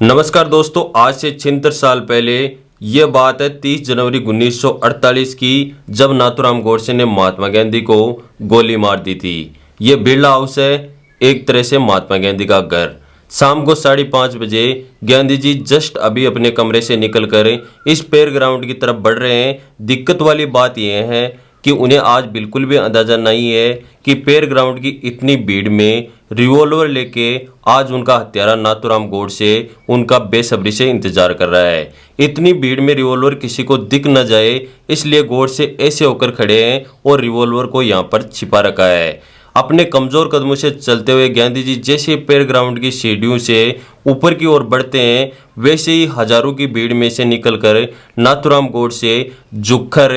नमस्कार दोस्तों, आज से 76 साल पहले यह बात है 30 जनवरी 1948 की, जब नाथूराम गोडसे ने महात्मा गांधी को गोली मार दी थी। यह बिरला हाउस है, एक तरह से महात्मा गांधी का घर। शाम को 5:30 बजे गांधी जी जस्ट अभी अपने कमरे से निकलकर इस प्रेयर ग्राउंड की तरफ बढ़ रहे हैं। दिक्कत वाली बात यह है कि उन्हें आज बिल्कुल भी अंदाजा नहीं है कि प्रेयर ग्राउंड की इतनी भीड़ में रिवॉल्वर लेके आज उनका हत्यारा नाथूराम गोडसे उनका बेसब्री से इंतजार कर रहा है। इतनी भीड़ में रिवॉल्वर किसी को दिख न जाए, इसलिए गोडसे ऐसे होकर खड़े हैं और रिवॉल्वर को यहाँ पर छिपा रखा है। अपने कमजोर कदमों से चलते हुए गांधी जी जैसे प्रेयर ग्राउंड की सीढ़ियों से ऊपर की ओर बढ़ते हैं, वैसे ही हजारों की भीड़ में से निकलकर नाथूराम गोडसे झुककर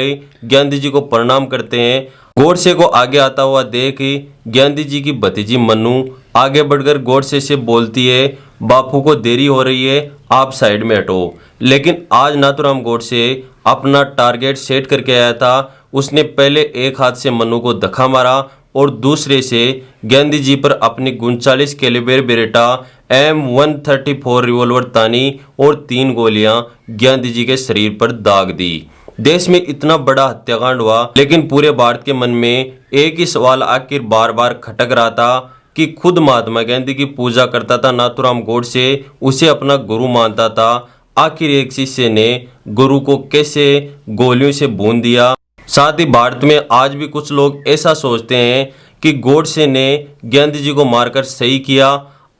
गांधी जी को प्रणाम करते हैं। गोडसे को आगे आता हुआ देख गांधी जी की भतीजी मन्नू आगे बढ़कर गोडसे से बोलती है, बापू को देरी हो रही है, आप साइड में हटो। लेकिन आज नाथूराम गोडसे अपना टारगेट सेट करके आया था। उसने पहले एक हाथ से मन्नू को धक्का मारा और दूसरे से गांधी जी पर अपनी 39 कैलिबर बेरेटा M134 रिवॉल्वर तानी और 3 गोलियां गांधी जी के शरीर पर दाग दी। देश में इतना बड़ा हत्याकांड हुआ, लेकिन पूरे भारत के मन में एक ही सवाल आखिर बार बार खटक रहा था कि खुद महात्मा गांधी की पूजा करता था नाथूराम गोडसे, उसे अपना गुरु मानता था। आखिर एक शिष्य ने गुरु को कैसे गोलियों से भून दिया। साथ ही भारत में आज भी कुछ लोग ऐसा सोचते हैं कि गोडसे ने गांधी जी को मारकर सही किया।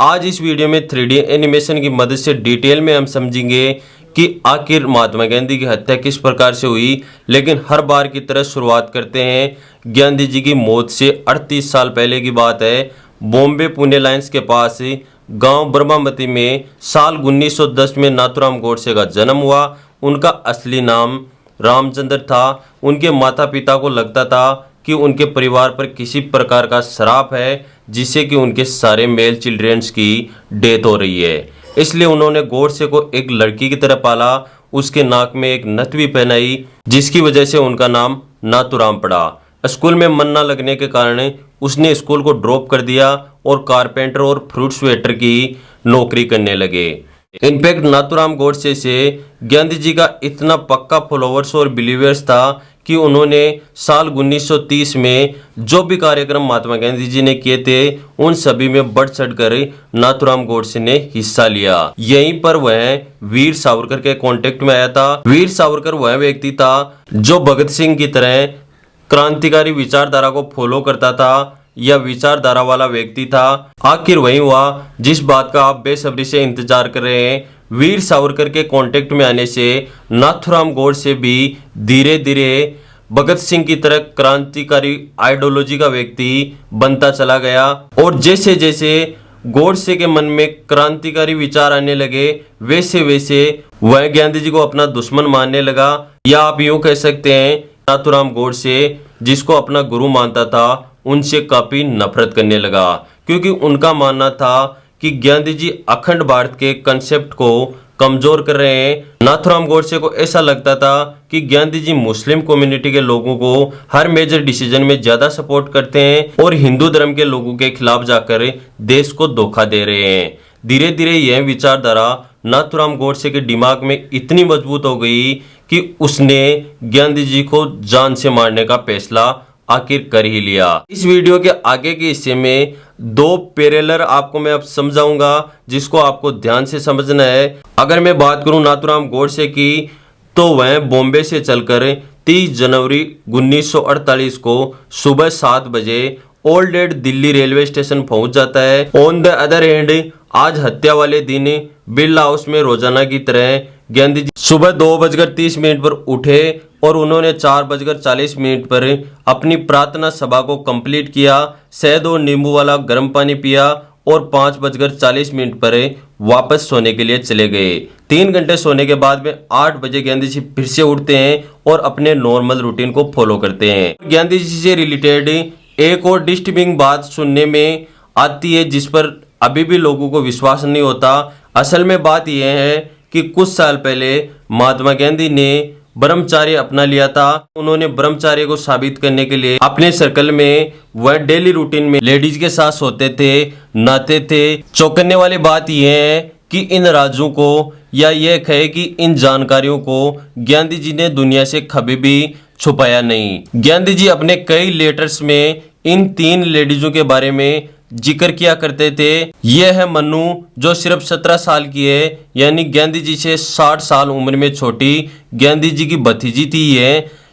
आज इस वीडियो में 3D एनिमेशन की मदद से डिटेल में हम समझेंगे कि आखिर महात्मा गांधी की हत्या किस प्रकार से हुई। लेकिन हर बार की तरह शुरुआत करते हैं गांधी जी की मौत से 38 साल पहले की बात है। बॉम्बे पुणे लाइन्स के पास गांव ब्रह्मामती में साल 1910 में नाथूराम गोडसे का जन्म हुआ। उनका असली नाम रामचंद्र था। उनके माता पिता को लगता था कि उनके परिवार पर किसी प्रकार का श्राप है, जिससे कि उनके सारे मेल चिल्ड्रंस की डेथ हो रही है। इसलिए उन्होंने गोडसे को एक लड़की की तरह पाला। उसके नाक में एक नथ भी पहनाई, जिसकी वजह से उनका नाम नाथूराम पड़ा। स्कूल में मन न लगने के कारण उसने स्कूल को ड्रॉप कर दिया और कारपेंटर और फ्रूट्स वेटर की नौकरी करने लगे। इनफैक्ट नाथूराम गोडसे से गांधी जी का इतना पक्का फॉलोअर्स और बिलीवर्स था कि उन्होंने साल 1930 में जो भी कार्यक्रम महात्मा गांधी जी ने किए थे, उन सभी में बढ़ चढ़कर नाथूराम गोडसे ने हिस्सा लिया। यहीं पर वह वीर सावरकर के कांटेक्ट में आया था। वीर सावरकर वह व्यक्ति था जो भगत सिंह की तरह क्रांतिकारी विचारधारा को फॉलो करता था, या विचारधारा वाला व्यक्ति था। आखिर वही हुआ जिस बात का आप बेसब्री से इंतजार कर रहे हैं। वीर सावरकर के कांटेक्ट में आने से नाथूराम गोडसे भी धीरे धीरे भगत सिंह की तरह क्रांतिकारी आइडियोलॉजी का व्यक्ति बनता चला गया। और जैसे जैसे गोडसे के मन में क्रांतिकारी विचार आने लगे, वैसे वैसे वह गांधी जी को अपना दुश्मन मानने लगा। या आप यूं कह सकते हैं नाथूराम गोडसे, जिसको अपना गुरु मानता था, उनसे काफी नफरत करने लगा, क्योंकि उनका मानना था कि गांधी जी अखंड भारत के कंसेप्ट को कमजोर कर रहे हैं। नाथूराम गोडसे को ऐसा लगता था कि गांधी जी मुस्लिम कम्युनिटी के लोगों को हर मेजर डिसीजन में ज्यादा सपोर्ट करते हैं और हिंदू धर्म के लोगों के खिलाफ जाकर देश को धोखा दे रहे हैं। धीरे धीरे यह विचारधारा नाथूराम गोडसे के दिमाग में इतनी मजबूत हो गई कि उसने गांधी जी को जान से मारने का फैसला आखिर कर ही लिया। इस वीडियो के आगे के हिस्से में 2 पैरेलल आपको मैं अब समझाऊंगा, जिसको आपको ध्यान से समझना है। अगर मैं बात करूं नाथूराम गोडसे की, तो वह बॉम्बे से चलकर 30 जनवरी 1948 को सुबह 7 बजे ओल्ड एड दिल्ली रेलवे स्टेशन पहुंच जाता है। ऑन द अदर हैंड आज हत्या वाले दिन बिरला हाउस में रोजाना की तरह गांधी जी सुबह 2:30 पर उठे और उन्होंने 4:40 पर अपनी प्रार्थना सभा को कंप्लीट किया। शहद और नींबू वाला गर्म पानी पिया और 5:40 पर वापस सोने के लिए चले गए। 3 घंटे सोने के बाद में 8 बजे गांधी जी फिर से उठते हैं और अपने नॉर्मल रूटीन को फॉलो करते हैं। गांधी जी से रिलेटेड एक और डिस्टर्बिंग बात सुनने में आती है, जिस पर अभी भी लोगों को विश्वास नहीं होता। असल में बात यह है कि कुछ साल पहले महात्मा गांधी ने ब्रह्मचार्य अपना लिया था। उन्होंने ब्रह्मचार्य को साबित करने के लिए अपने सर्कल में वह डेली रूटीन में लेडीज के साथ सोते थे, नहाते थे। चौंकने वाली बात यह है कि इन राजों को या ये कहे कि इन जानकारियों को गांधी जी ने दुनिया से कभी भी छुपाया नहीं। गांधी जी अपने कई लेटर्स में इन 3 लेडीजों के बारे में जिक्र किया करते थे। यह है मन्नू जो सिर्फ 17 साल की है, यानी गांधी जी से 60 साल उम्र में छोटी, गांधी जी की भतीजी थी।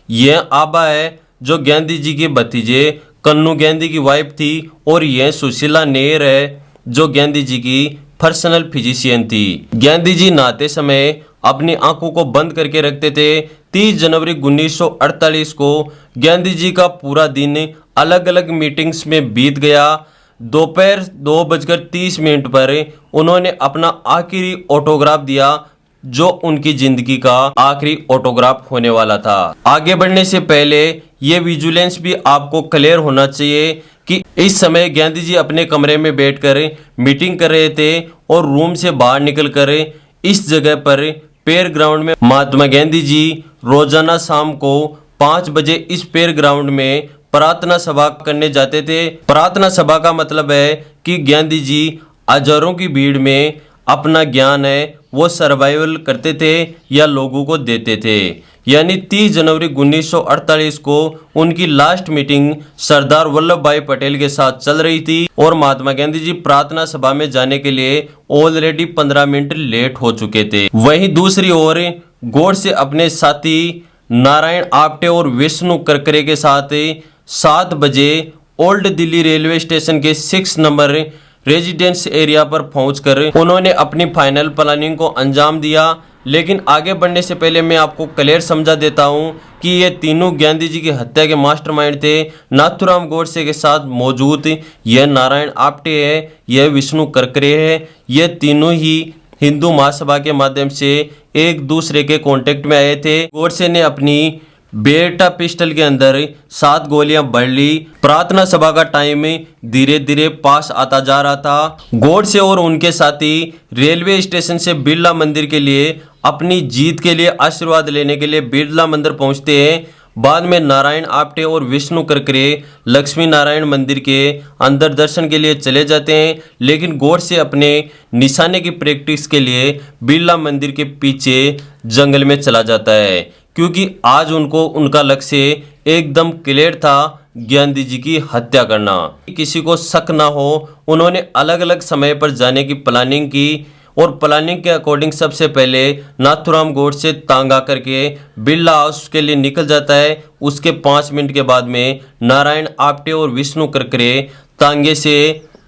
यह आबा है जो गांधी जी के भतीजे कन्नू गांधी की वाइफ थी, और यह सुशीला नेर है जो गांधी जी की पर्सनल फिजिशियन थी। गांधी जी नहाते समय अपनी आंखों को बंद करके रखते थे। 30 जनवरी 1948 को गांधी जी का पूरा दिन अलग अलग मीटिंग्स में बीत गया। दोपहर 2:30 पर उन्होंने अपना आखिरी ऑटोग्राफ दिया, जो उनकी जिंदगी का आखिरी ऑटोग्राफ होने वाला था। आगे बढ़ने से पहले ये विजुलेंस भी आपको क्लियर होना चाहिए कि इस समय गांधी जी अपने कमरे में बैठकर मीटिंग कर रहे थे, और रूम से बाहर निकलकर इस जगह पर पेर ग्राउंड में महात्मा गांधी जी रोजाना शाम को 5 बजे इस पेर ग्राउंड में प्रार्थना सभा करने जाते थे। प्रार्थना सभा का मतलब है कि गांधी जी हजारों की भीड़ में अपना ज्ञान है वो सर्वाइवल करते थे या लोगों को देते थे। यानी 30 जनवरी 1948 को उनकी लास्ट मीटिंग सरदार वल्लभ भाई पटेल के साथ चल रही थी, और महात्मा गांधी जी प्रार्थना सभा में जाने के लिए ऑलरेडी 15 मिनट लेट हो चुके थे। वहीं दूसरी ओर गोडसे अपने साथी नारायण आप्टे और विष्णु करकरे के साथ 7 बजे ओल्ड दिल्ली रेलवे स्टेशन के 6 नंबर रेजिडेंस एरिया पर पहुंचकर उन्होंने अपनी फाइनल प्लानिंग को अंजाम दिया। लेकिन आगे बढ़ने से पहले मैं आपको क्लियर समझा देता हूं कि ये तीनों गांधी जी की हत्या के मास्टरमाइंड थे। नाथूराम गोडसे के साथ मौजूद यह नारायण आप्टे है, यह विष्णु करकरे है, ये तीनों ही हिंदू महासभा के माध्यम से एक दूसरे के कांटेक्ट में आए थे। गोडसे ने अपनी बेटा पिस्टल के अंदर 7 गोलियां भर ली। प्रार्थना सभा का टाइम धीरे धीरे पास आता जा रहा था। गोडसे और उनके साथी रेलवे स्टेशन से बिरला मंदिर के लिए अपनी जीत के लिए आशीर्वाद लेने के लिए बिरला मंदिर पहुंचते हैं। बाद में नारायण आप्टे और विष्णु करकरे लक्ष्मी नारायण मंदिर के अंदर दर्शन के लिए चले जाते हैं, लेकिन गोडसे अपने निशाने की प्रैक्टिस के लिए बिरला मंदिर के पीछे जंगल में चला जाता है, क्योंकि आज उनको उनका लक्ष्य एकदम क्लियर था, गांधी जी की हत्या करना। किसी को शक ना हो, उन्होंने अलग अलग समय पर जाने की प्लानिंग की, और प्लानिंग के अकॉर्डिंग सबसे पहले नाथूराम गोडसे तांगा करके बिरला हाउस के लिए निकल जाता है। उसके 5 मिनट के बाद में नारायण आप्टे और विष्णु करकरे तांगे से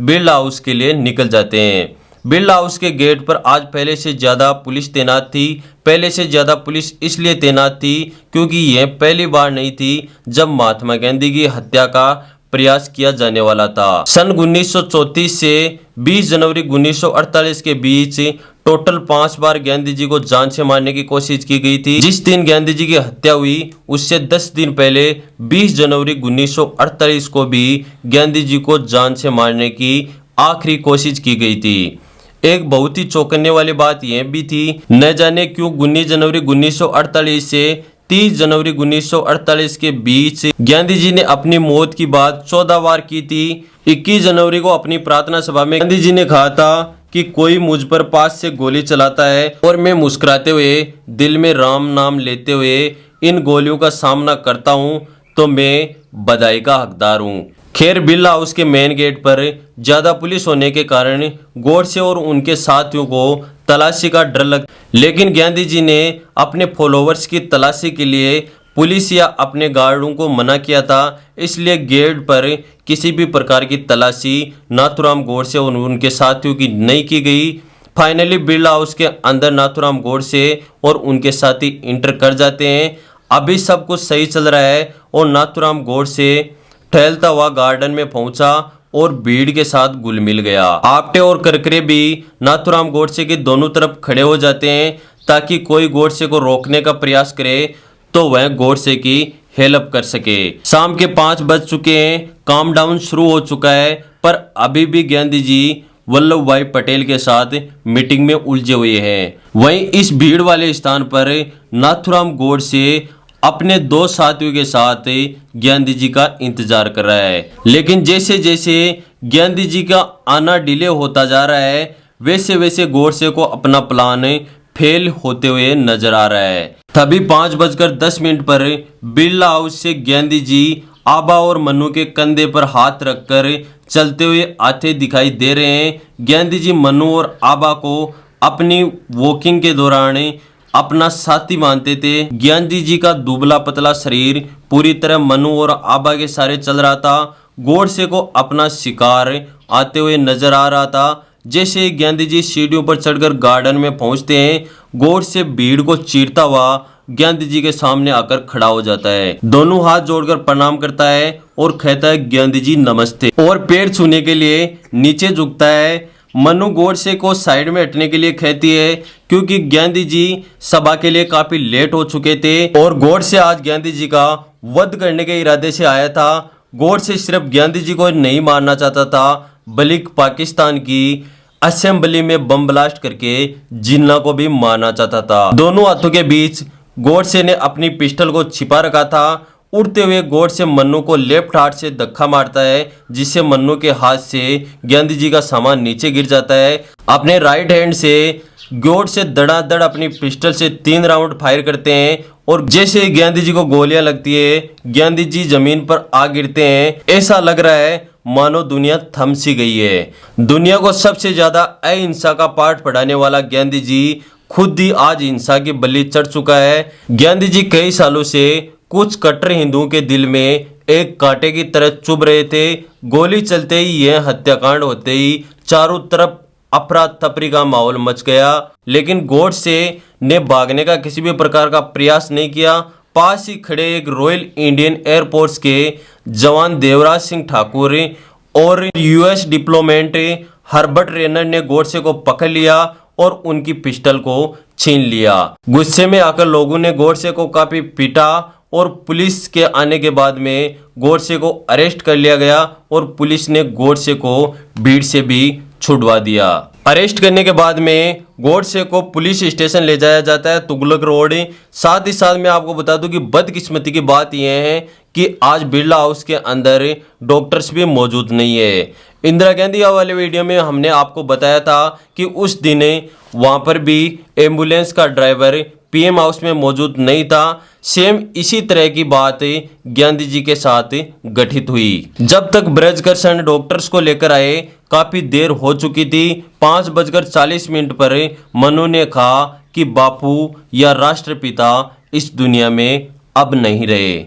बिरला हाउस के लिए निकल जाते हैं। बिरला हाउस के गेट पर आज पहले से ज़्यादा पुलिस तैनात थी। पहले से ज़्यादा पुलिस इसलिए तैनात थी क्योंकि यह पहली बार नहीं थी जब महात्मा गांधी की हत्या का प्रयास किया जाने वाला था। सन 1934 से 20 जनवरी 1948 के बीच टोटल 5 बार गांधी जी को जान से मारने की कोशिश की गई थी। जिस दिन गांधी जी की हत्या हुई उससे 10 दिन पहले 20 जनवरी 1948 को भी गांधी जी को जान से मारने की आखिरी कोशिश की गई थी। एक बहुत ही चौंकाने वाली बात यह भी थी, न जाने क्यों 19 जनवरी 1948 से 30 जनवरी 1948 के बीच गांधी जी ने अपनी मौत की बात 14 बार की थी। 21 जनवरी को अपनी प्रार्थना सभा में गांधी जी ने कहा था कि कोई मुझ पर पास से गोली चलाता है और मैं मुस्कुराते हुए दिल में राम नाम लेते हुए इन गोलियों का सामना करता हूं तो मैं बधाई का हकदार हूं। खैर, बिरला हाउस के मेन गेट पर ज्यादा पुलिस होने के कारण गोडसे और उनके साथियों को तलाशी का डर लग, लेकिन गांधी जी ने अपने फॉलोवर्स की तलाशी के लिए पुलिस या अपने गार्डों को मना किया था, इसलिए गेट पर किसी भी प्रकार की तलाशी नाथूराम गोडसे और उनके साथियों की नहीं की गई। फाइनली बिरला हाउस के अंदर नाथूराम गोडसे और उनके साथी इंटर कर जाते हैं। अभी सब कुछ सही चल रहा है और नाथूराम गोडसे टहलता हुआ गार्डन में पहुंचा और भीड़ के साथ घुल मिल गया। आप्टे और करकरे भी नाथूराम गोडसे के दोनों तरफ खड़े हो जाते हैं ताकि कोई गोडसे को रोकने का प्रयास करे तो वह गोडसे की हेल्प कर सके। शाम के 5 बज चुके हैं, काम डाउन शुरू हो चुका है, पर अभी भी गांधी जी वल्लभ भाई पटेल के साथ मीटिंग में उलझे हुए हैं। वहीं इस भीड़ वाले स्थान पर नाथूराम गोडसे अपने 2 साथियों के साथ गांधी जी का इंतजार कर रहा है, लेकिन जैसे जैसे गांधी जी का आना डिले होता जा रहा है, वैसे वैसे गोडसे को अपना प्लान फेल होते हुए नजर आ रहा है। तभी 5:10 पर बिरला हाउस से गांधी जी आबा और मन्नू के कंधे पर हाथ रखकर चलते हुए आते दिखाई दे रहे हैं। गांधी जी मन्नू और आबा को अपनी वॉकिंग के दौरान अपना साथी मानते थे। गांधी जी का दुबला पतला शरीर पूरी तरह मन्नू और आबा के सारे चल रहा था। गोडसे को अपना शिकार आते हुए नजर आ रहा था। जैसे ही गांधी जी सीढ़ियों पर चढ़कर गार्डन में पहुंचते हैं, गोडसे भीड़ को चीरता हुआ गांधी जी के सामने आकर खड़ा हो जाता है। दोनों हाथ जोड़कर प्रणाम करता है और कहता है गांधी जी नमस्ते, और पैर छूने के लिए नीचे झुकता है। मन्नू गोडसे को साइड में हटने के लिए कहती है क्योंकि गांधी जी सभा के लिए काफी लेट हो चुके थे और गोडसे आज गांधी जी का वध करने के इरादे से आया था। गोडसे सिर्फ गांधी जी को नहीं मारना चाहता था बल्कि पाकिस्तान की असेंबली में बम ब्लास्ट करके जिन्ना को भी मारना चाहता था। दोनों हाथों के बीच गोडसे ने अपनी पिस्टल को छिपा रखा था। उड़ते हुए गोडसे मन्नू को लेफ्ट हाथ से धक्का मारता है, जिससे मन्नू के हाथ से गांधी जी का सामान नीचे गिर जाता है। अपने राइट हैंड से गोडसे धड़ाधड़ अपनी पिस्टल से 3 राउंड फायर करते हैं और जैसे ही गांधी जी को गोलियां लगती है, गांधी जी जमीन पर आ गिरते हैं। ऐसा लग रहा है मानो दुनिया थम सी गई है। दुनिया को सबसे ज्यादा अहिंसा का पाठ पढ़ाने वाला गांधी जी खुद ही आज हिंसा की बलि चढ़ चुका है। गांधी जी कई सालों से कुछ कट्टर हिंदुओं के दिल में एक कांटे की तरह चुभ रहे थे। गोली चलते ही यह हत्याकांड होते ही चारों तरफ अफरा तफरी का माहौल मच गया, लेकिन गोडसे ने भागने का किसी भी प्रकार का प्रयास नहीं किया। पास ही खड़े एक रॉयल इंडियन एयरफोर्स के जवान देवराज सिंह ठाकुर और यूएस डिप्लोमेट हर्बर्ट रेनर ने गोडसे को पकड़ लिया और उनकी पिस्टल को छीन लिया। गुस्से में आकर लोगों ने गोडसे को काफी पीटा और पुलिस के आने के बाद में गोडसे को अरेस्ट कर लिया गया और पुलिस ने गोडसे को भीड़ से भी छुड़वा दिया। अरेस्ट करने के बाद में गोडसे को पुलिस स्टेशन ले जाया जाता है, तुगलक रोड। साथ ही साथ मैं आपको बता दूं कि बदकिस्मती की बात यह है कि आज बिरला हाउस के अंदर डॉक्टर्स भी मौजूद नहीं है। इंदिरा गांधी वाले वीडियो में हमने आपको बताया था कि उस दिन वहां पर भी एम्बुलेंस का ड्राइवर पीएम हाउस में मौजूद नहीं था। सेम इसी तरह की बात गांधी जी के साथ गठित हुई। जब तक ब्रजकर्षण डॉक्टर्स को लेकर आए काफी देर हो चुकी थी। 5:40 पर मनु ने कहा कि बापू या राष्ट्रपिता इस दुनिया में अब नहीं रहे।